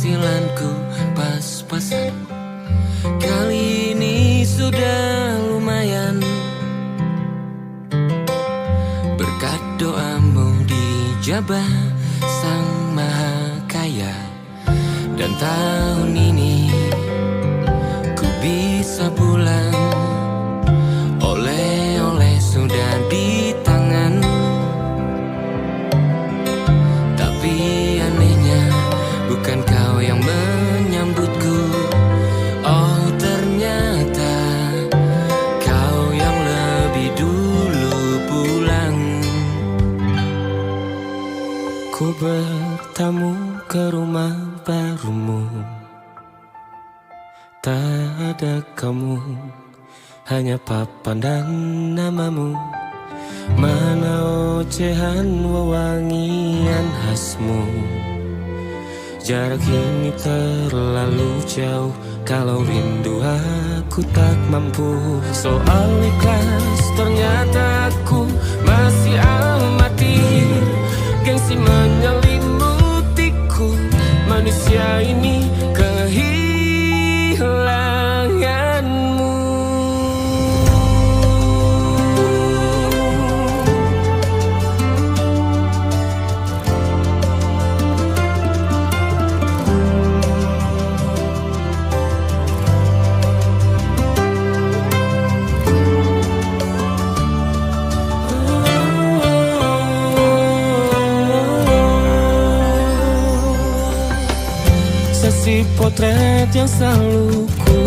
penghasilanku pas-pasan. Kali ini sudah lumayan, berkat doamu dijabah Sang Maha Kaya. Dan tahun ini ku bisa pulang, oleh-oleh sudah di tangan. Tapi anehnya bukan kau yang menyambutku. Oh, ternyata kau yang lebih dulu pulang. Ku bertamu ke rumah barumu, tak ada kamu, hanya papan dan namamu. Mana ocehan wewangian khasmu. Jarak ini terlalu jauh, kalau rindu aku tak mampu. Soal ikhlas ternyata aku masih amati. Gengsi menyelimutiku, manusia ini kehilanganmu. Sesi potret yang selalu ku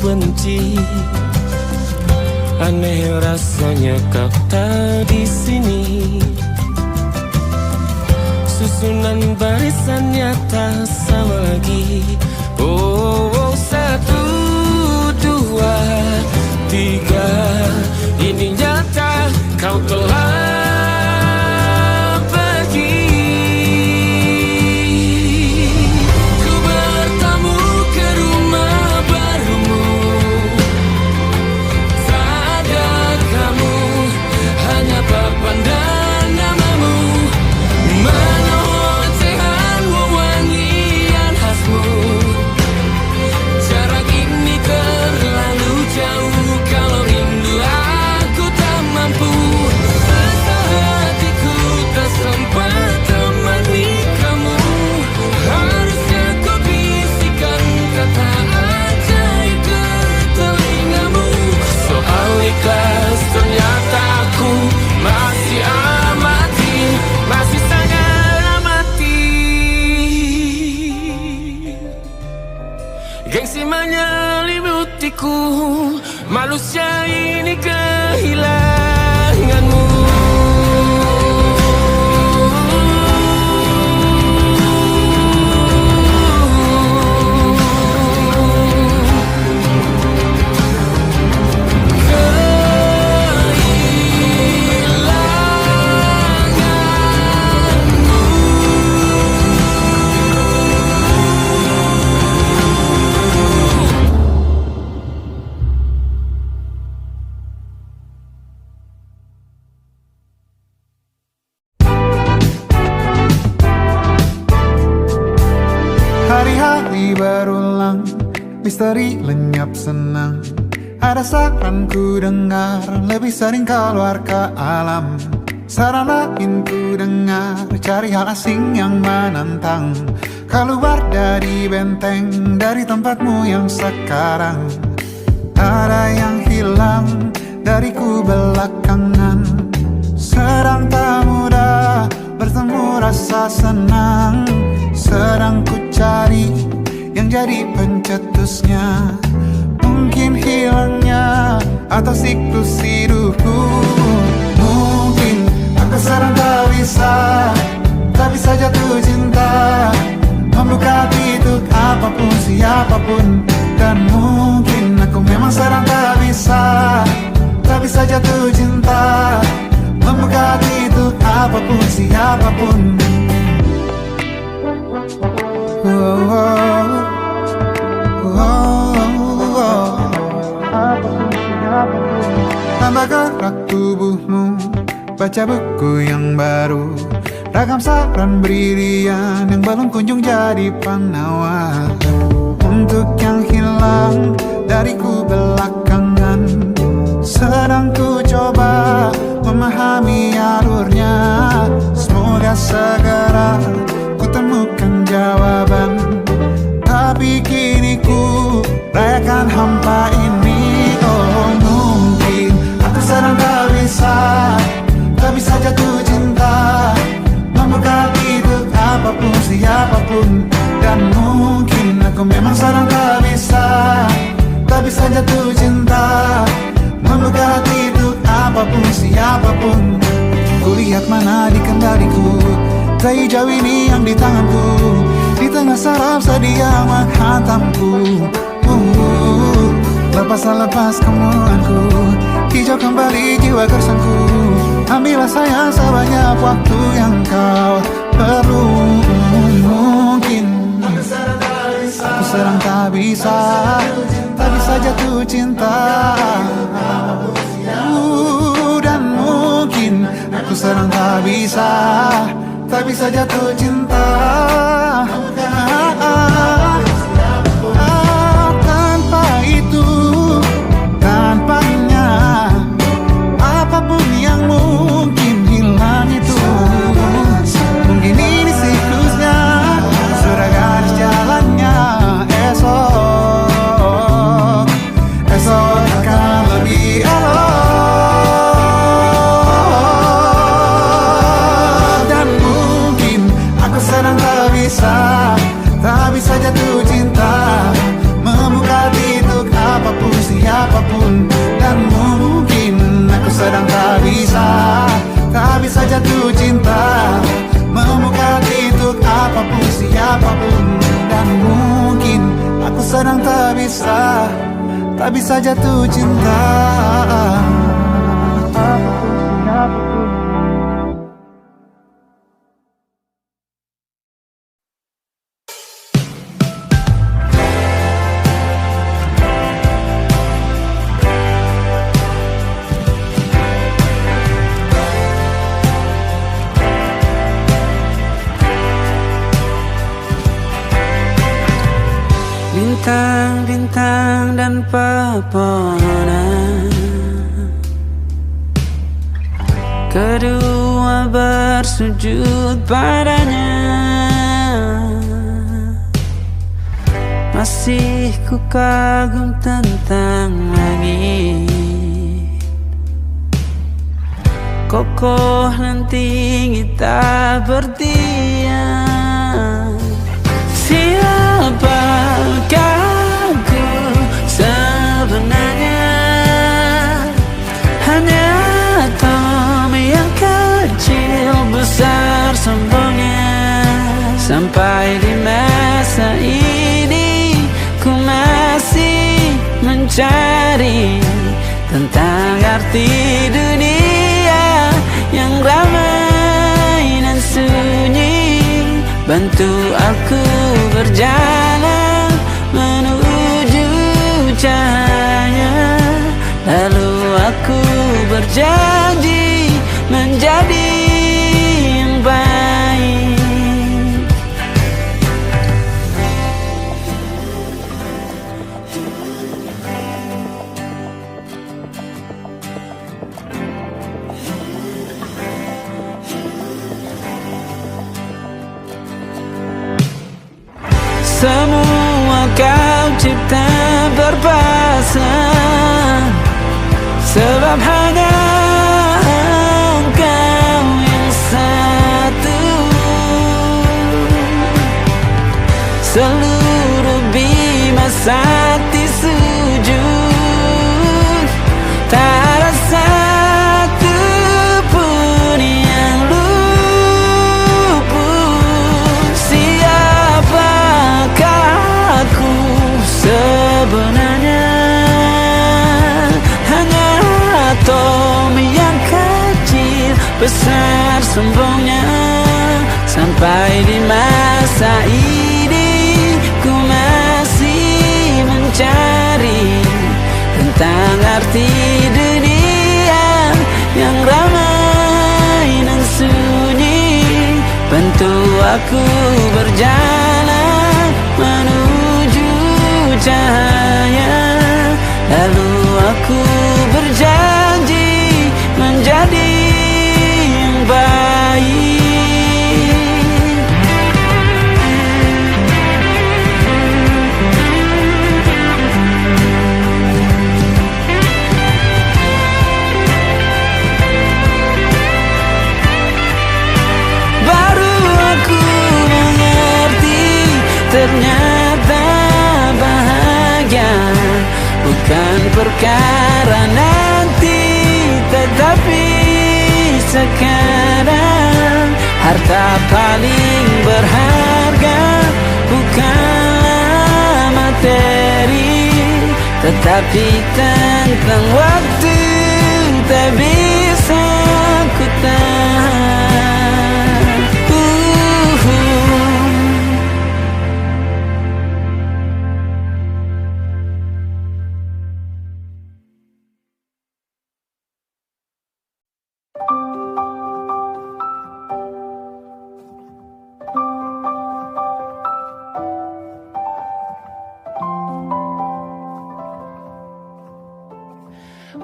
benci. Aneh rasanya kau tak di sini. Susunan barisannya tak sama lagi. Oh, oh, 1, 2, 3. Ini nyata kau telah ternyata aku masih amati, masih sangat amati. Gengsi menyelimutiku, manusia ini kehilanganmu. Hari-hari berulang, misteri lenyap senang. Ada saran ku dengar, lebih sering keluar ke alam. Saran lain ku dengar, cari hal asing yang menantang. Keluar dari benteng, dari tempatmu yang sekarang. Ada yang hilang dariku belakangan. Sedang tak mudah bertemu rasa senang. Sedang ku cari yang jadi pencetusnya. Mungkin hilangnya atau siklus hidupku. Mungkin aku sedang tak bisa jatuh cinta, membuka pintu apapun siapapun. Dan mungkin aku memang sedang tak bisa jatuh cinta, membuka pintu apapun siapapun. Tambah gerak tubuhmu, baca buku yang baru, Ragam saran brilian yang belum kunjung jadi penawar. Untuk yang hilang dariku belakangan, sedang ku coba memahami alurnya. Semoga segera ku temukan jawaban. Tapi kini ku rayakan hampa ini. Oh mungkin aku sedang tak bisa jatuh cinta, membuka untuk apapun siapapun. Dan mungkin aku memang sedang tak bisa jatuh cinta, membuka hati untuk apapun siapapun. Kulihat mana di kendaliku, sejauh ini yang di tanganku. Di tengah saraf sedia menghantamku. Lepas kemuanku, hijau kembali jiwa gersangku. Ambillah sayang sebanyak waktu yang kau perlu. Mungkin aku sedang tak bisa jatuh cinta. Dan mungkin aku sedang tak bisa jatuh cinta. Tanpa itu, tanpanya, apapun yang mungkin hilang itu. Mungkin ini siklusnya, sudah garis jalannya. Esok akan lebih elok. Dan mungkin aku sedang tak bisa jatuh cinta, membuka hati untuk apapun siapapun. Dan mungkin aku sedang tak bisa jatuh cinta, membuka hati untuk apapun siapapun. Dan mungkin aku sedang tak bisa jatuh cinta. Bintang-bintang dan pepohonan, kedua bersujud padanya. Masih ku kagum tentang langit, kokoh dan tinggi tak berdiam. Siapakah aku sebenarnya? Hanya atom yang kecil besar sombongnya. Sampai di masa ini ku masih mencari tentang arti dunia yang ramai dan sunyi. Bantu aku berjalan menuju cahaya. Lalu aku berjanji menjadi yang baik. Semua kau cipta berpasang, sebab hanya engkau yang satu. Seluruh bima sakti sujud, tak ada satu pun yang luput. Siapakah aku sebenarnya? Hanya atom yang kecil besar sombongnya. Sampai di masa ini ku masih mencari tentang arti dunia yang ramai dan sunyi. aku berjalan menuju cahaya, lalu aku berjanji menjadi yang baik. Ternyata bahagia bukan perkara nanti, tetapi sekarang. Harta paling berharga bukanlah materi, tetapi tentang waktu tak bisa ku tahan.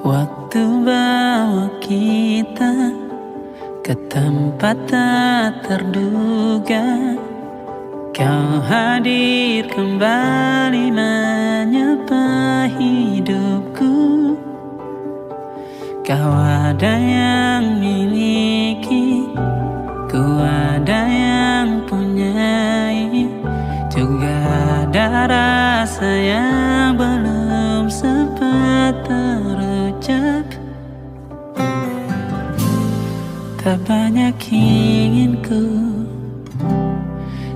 Waktu bawa kita ke tempat tak terduga, kau hadir kembali menyapa hidupku. Kau ada yang miliki, ku ada yang punyai, juga ada rasa yang belum sempat terucap. Tak banyak inginku,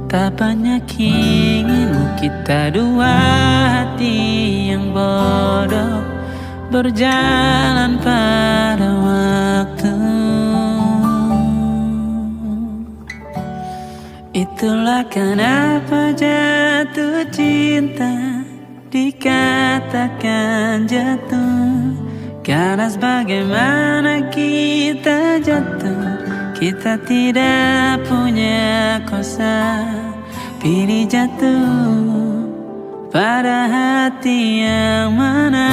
tak banyak inginmu, kita dua hati yang bodoh berjalan pada waktu. Itulah kenapa jatuh cinta dikatakan jatuh, karena sebagaimana kita jatuh, kita tidak punya kuasa. Pilih jatuh pada hati yang mana.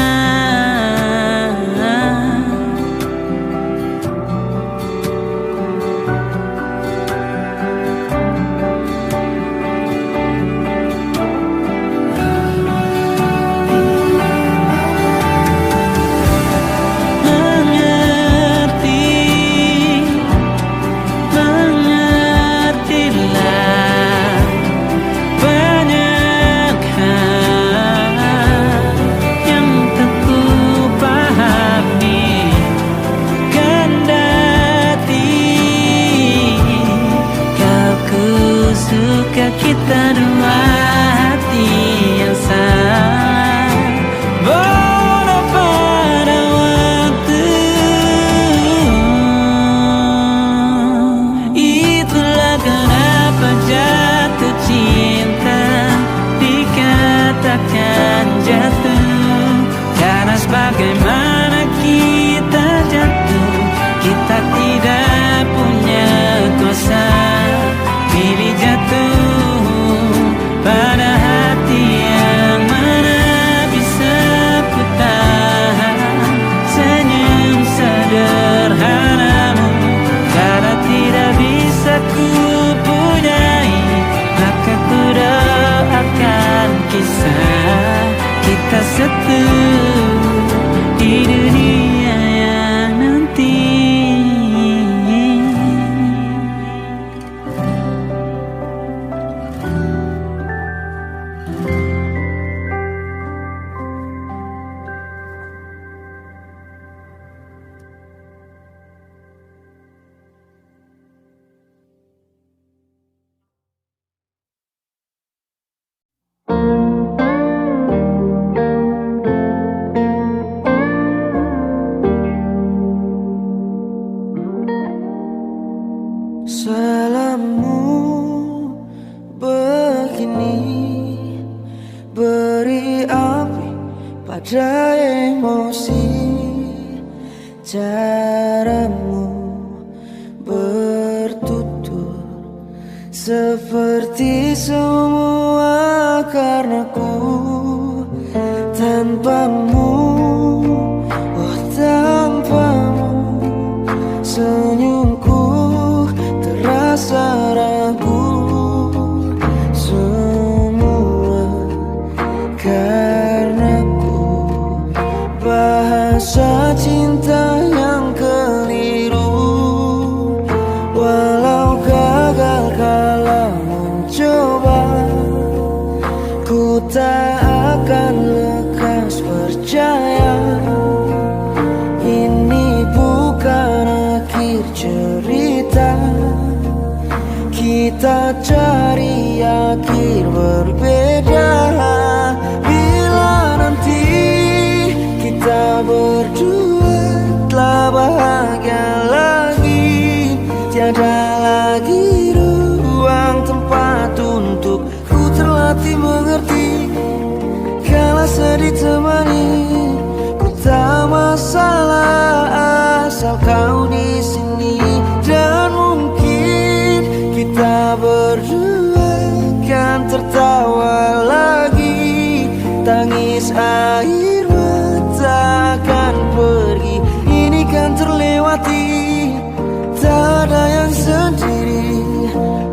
Kita dua hati yang sama, bodoh pada waktu. Itulah kenapa jatuh cinta dikatakan jatuh, karena sebagaimana kita jatuh, kita tidak punya kuasa. Pilih jatuh pada hati yang mana bisa ku tahan senyum sederhanamu, karena tidak bisa ku punyai, maka ku doakan kisah kita satu di dunia yang nanti. Salammu begini, beri api pada emosi. Caramu bertutur Seperti semua karenaku tanpamu, oh tanpamu. Senyumku terasa ragu, semua karenaku. Bahasa cinta yang keliru, walau gagal kalau mencoba, ku tak akan lekas percaya. Ini bukan akhir cerita, kita cari akhir berbeda. Bila nanti kita berdua telah bahagia lagi, tiada lagi ruang tempat untuk ku terlatih mengerti. Kala sedih temani, ku tak masalah asal kau di sini. Dan mungkin kita berdua kan tertawa lagi, tangis air mata akan pergi. Ini kan terlewati, tak ada yang sendiri.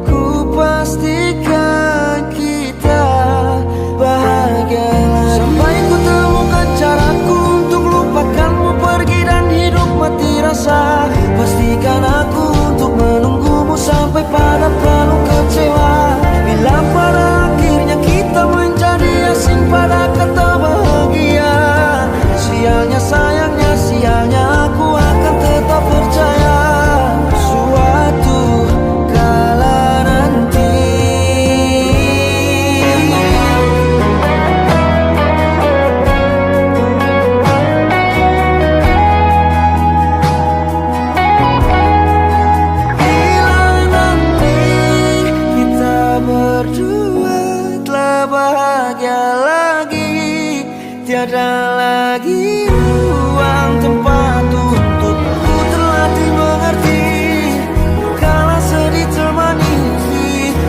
Ku pastikan kita bahagia lagi. Sampai ku temukan caraku untuk lupakanmu pergi dan hidup mati rasa. Pastikan aku untuk menunggumu sampai pada penuh kecewa. Bila pada akhirnya kita menjadi asing pada kata bahagia, sialnya sayangnya sialnya aku akan tetap percaya. Suatu kala nanti berdua telah bahagia lagi, tiada lagi ruang tempat untuk ku terlatih mengerti. Kala sedih temani,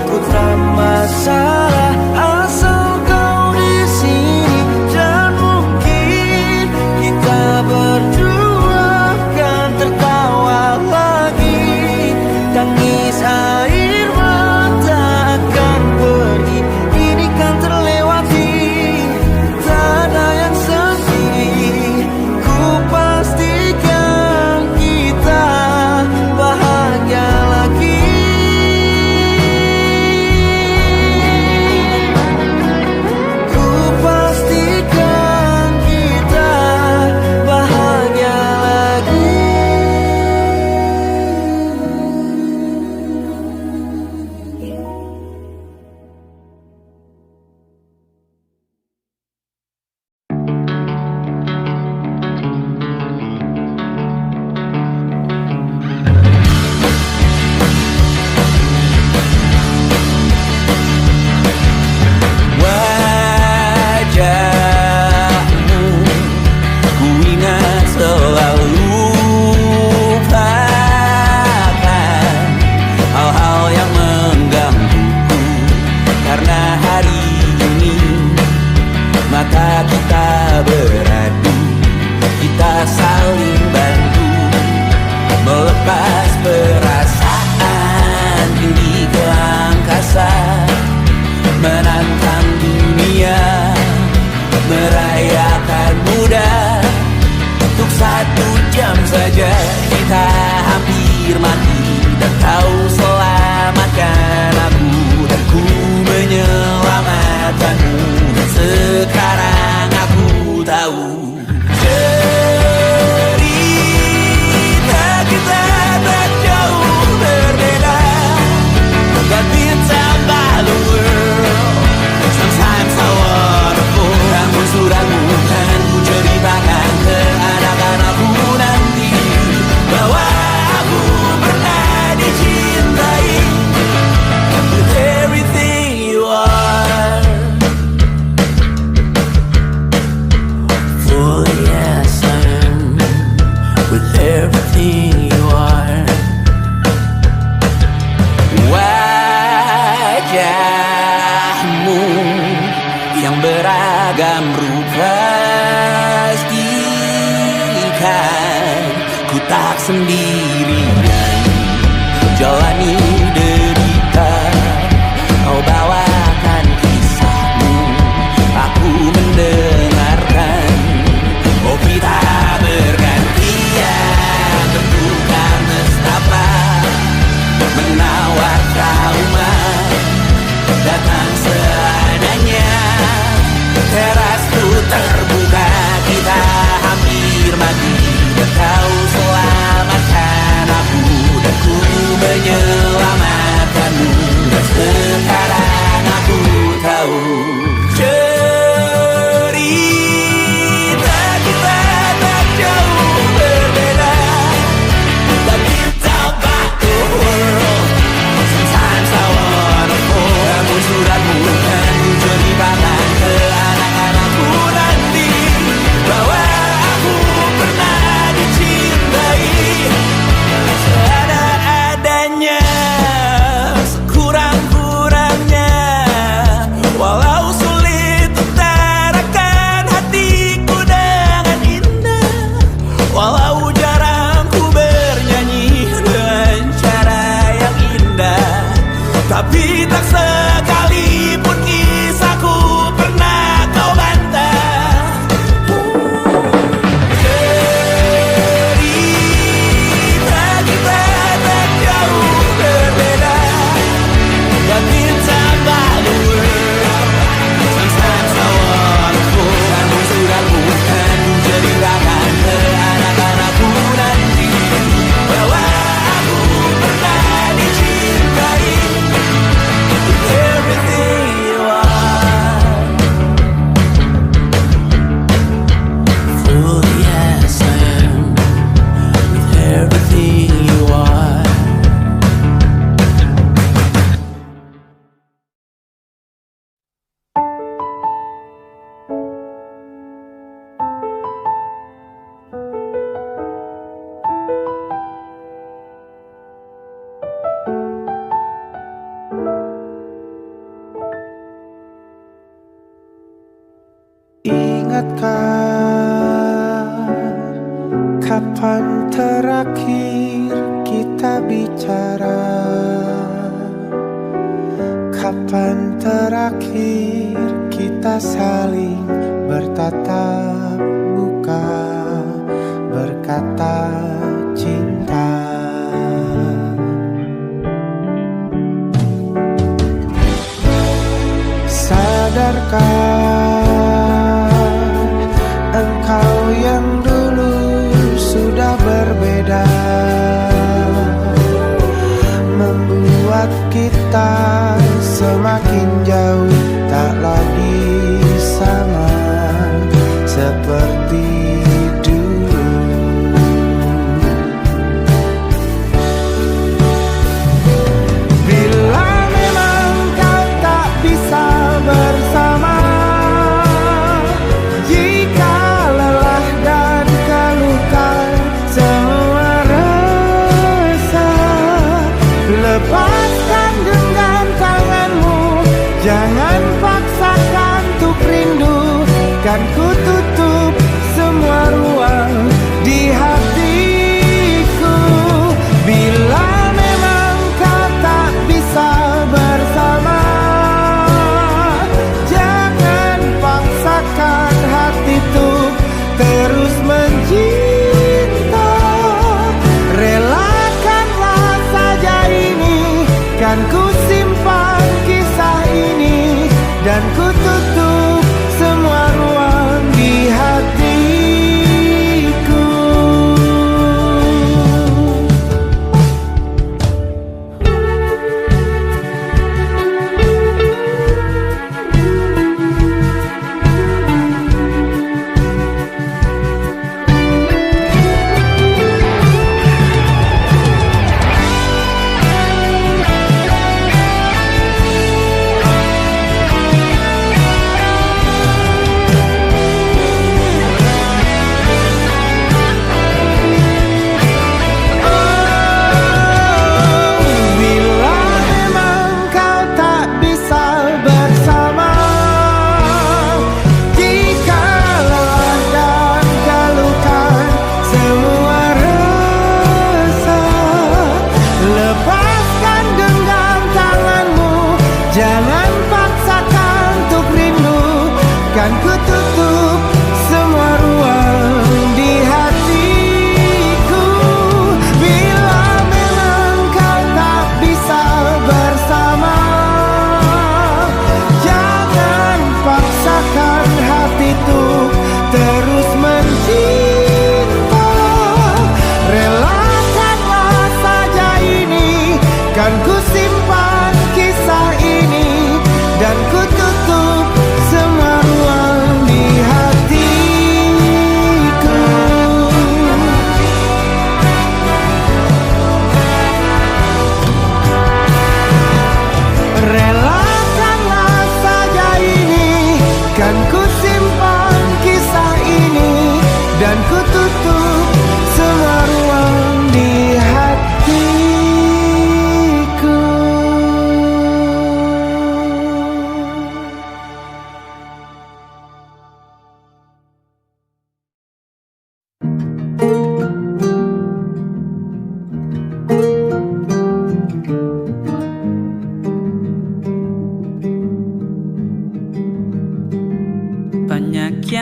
ku tak masalah asal kau di sini. Dan mungkin kita berdua kan tertawa lagi, tangis air mata akan pergi. Ini kan terlewati, tak ada yang sendiri. Ku pastikan kita bahagia lagi. Ku pastikan kita bahagia lagi. Wajahmu ku ingat selalu, lupakan hal-hal yang menggangguku. Karena hari ini mata kita beradu, kita saling bantu melepas perasaan tinggi ke angkasa, menantang dunia, merayakan muda. Untuk 1 jam saja kita hampir mati, dan kau selamatkan aku, dan ku menyelamatkanmu. Sekarang aku tahu cerita kita tak jauh berbeda. But it's about the world. Sometimes I wanna fall. Namun suratmu kan ku ceritakan ke anak-anakku nanti, bahwa aku pernah dicintai with everything you are. Fully yes I am, with everything you are. Why beragam rupa. Pastikan ku tak sendirian jalani derita. Kau bawakan kisahmu, aku mendengarkan. Oh kita bergantian, tentukan nestapa menawar trauma. Datang seadanya, teras tu terbuka. Kita hampir mati dan kau selamatkan aku, dan ku menyelamatkanmu. Dan sekarang aku tahu cerita kita tak jauh berbeda. But it's about the world. Sometimes I wanna fall. Namun suratmu kan ku ceritakan ke anak-anakku nanti bahwa aku pernah dicintai seada-adanya, sekurang-kurangnya. Walau sulit utarakan hatiku dengan indah, walau jarang ku bernyanyi dengan cara yang indah, tapi tak sekalipun kisahku pernah kau bantah. Cerita kita tak jauh berbeda, but it's about the world. Sometimes I wanna fall. Namun sudah bukan ku ceritakan ke anak-anakku nanti bahwa aku pernah dicintai. Everything you are, fully as I am, with everything you are. Ingatkah kapan terakhir kita bicara? Kapan terakhir kita saling bertatap muka, berkata cinta? Sadarkah engkau yang dulu sudah berbeda, membuat kita semakin jauh, tak lagi sama seperti dulu. Bila memang kau tak bisa bersama, jika lelah dan keluhkan semua resah, lepaskan genggam tanganmu, jangan paksakan untuk rindu. Kan ku tutup semua ruang di hatiku. Bila memang kau tak bisa bersama, jangan paksakan hati tuh terus mencinta. Relakanlah saja ini, kan ku simpan kisah ini, dan ku tutup semua ruang di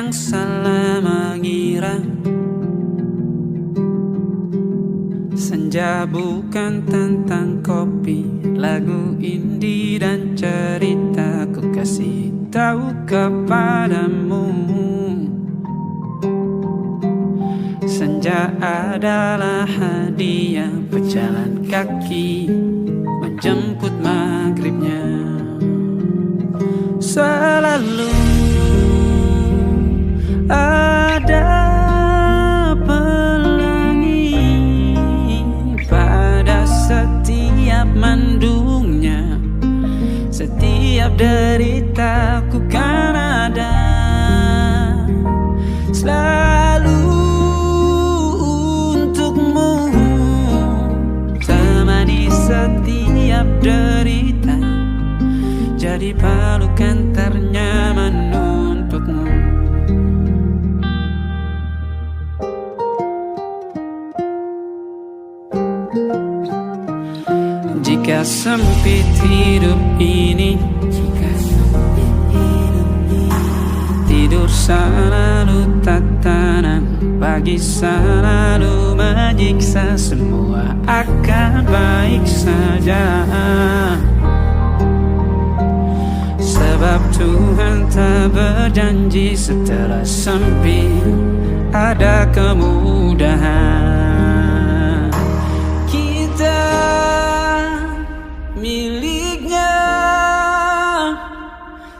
yang salah mengira senja bukan tentang kopi, lagu indie dan cerita ku kasih tahu kepadamu. Senja adalah hadiah pejalan kaki menjemput maghribnya. Selalu ada pelangi pada setiap mendungnya. Setiap deritaku kan ada selalu untukmu, temani setiap derita, jadi pelukan ternyaman untukmu. Jika sempit hidup ini, tidur selalu tatanan, pagi selalu menyiksa, semua akan baik saja. Sebab Tuhan tak berjanji setelah sempit ada kemudahan. Kita miliknya,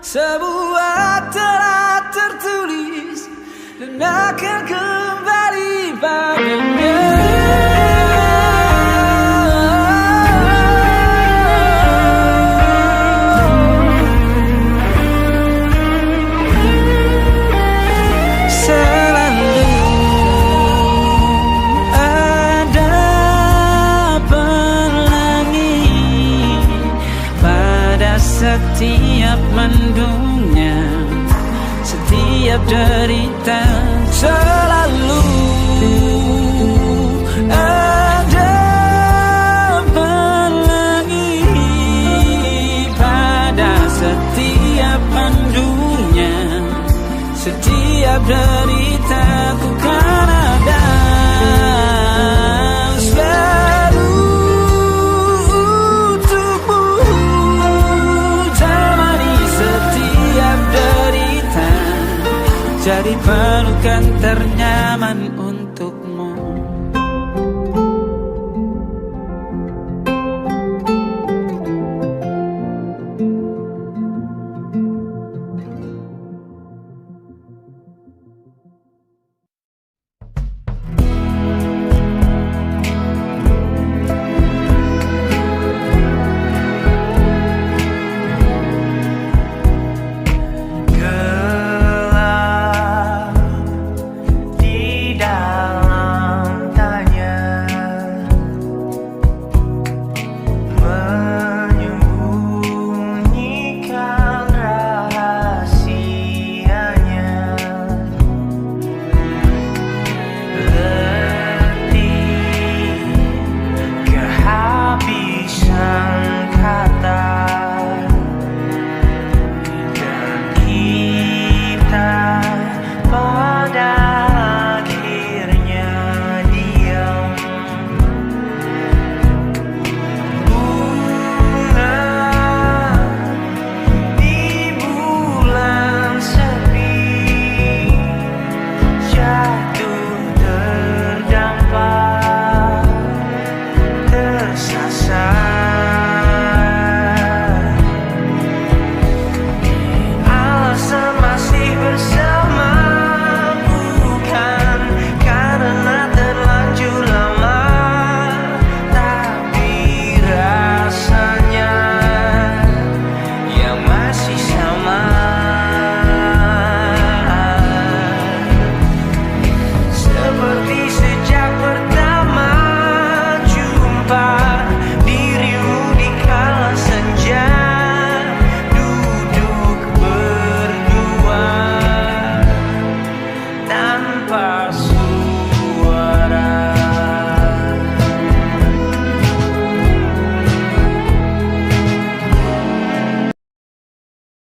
sebuah telah tertulis dan akan kembali padanya. Setiap mendungnya, setiap derita, selalu ada pelangi pada setiap mendungnya. Setiap derita ku kan ada jadi pelukan ternyaman.